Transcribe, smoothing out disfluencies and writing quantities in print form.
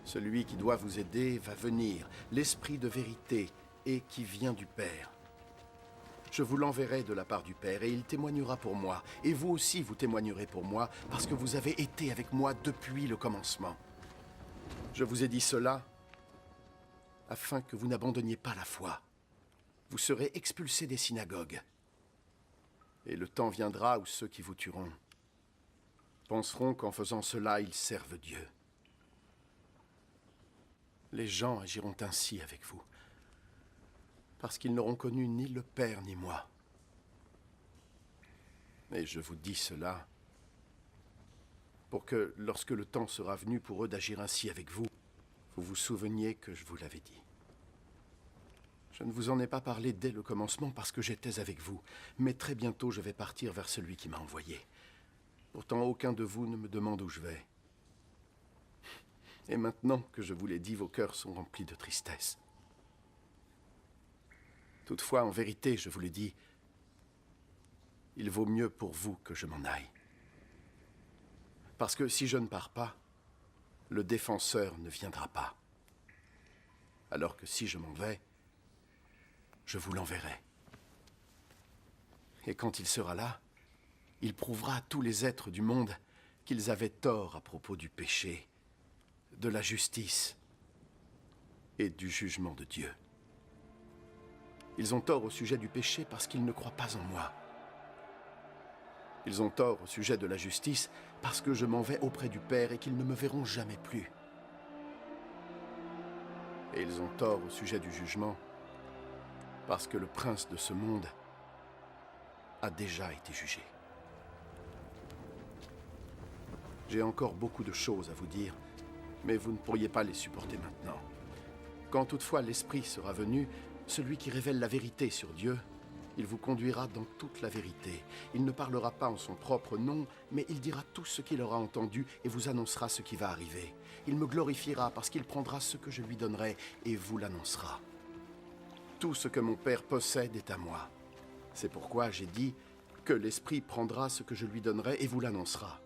Celui qui doit vous aider va venir, l'Esprit de vérité, et qui vient du Père. Je vous l'enverrai de la part du Père, et il témoignera pour moi. Et vous aussi, vous témoignerez pour moi, parce que vous avez été avec moi depuis le commencement. Je vous ai dit cela afin que vous n'abandonniez pas la foi. Vous serez expulsés des synagogues. Et le temps viendra où ceux qui vous tueront penseront qu'en faisant cela, ils servent Dieu. Les gens agiront ainsi avec vous, parce qu'ils n'auront connu ni le Père ni moi. Et je vous dis cela pour que, lorsque le temps sera venu pour eux d'agir ainsi avec vous, vous vous souveniez que je vous l'avais dit. Je ne vous en ai pas parlé dès le commencement parce que j'étais avec vous, mais très bientôt je vais partir vers celui qui m'a envoyé. Pourtant, aucun de vous ne me demande où je vais. Et maintenant que je vous l'ai dit, vos cœurs sont remplis de tristesse. Toutefois, en vérité, je vous le dis, il vaut mieux pour vous que je m'en aille. Parce que si je ne pars pas, le défenseur ne viendra pas. Alors que si je m'en vais, je vous l'enverrai. Et quand il sera là, il prouvera à tous les êtres du monde qu'ils avaient tort à propos du péché, de la justice et du jugement de Dieu. Ils ont tort au sujet du péché parce qu'ils ne croient pas en moi. Ils ont tort au sujet de la justice parce que je m'en vais auprès du Père et qu'ils ne me verront jamais plus. Et ils ont tort au sujet du jugement parce que le prince de ce monde a déjà été jugé. J'ai encore beaucoup de choses à vous dire, mais vous ne pourriez pas les supporter maintenant. Quand toutefois l'Esprit sera venu, celui qui révèle la vérité sur Dieu, il vous conduira dans toute la vérité. Il ne parlera pas en son propre nom, mais il dira tout ce qu'il aura entendu et vous annoncera ce qui va arriver. Il me glorifiera parce qu'il prendra ce que je lui donnerai et vous l'annoncera. Tout ce que mon Père possède est à moi. C'est pourquoi j'ai dit que l'Esprit prendra ce que je lui donnerai et vous l'annoncera.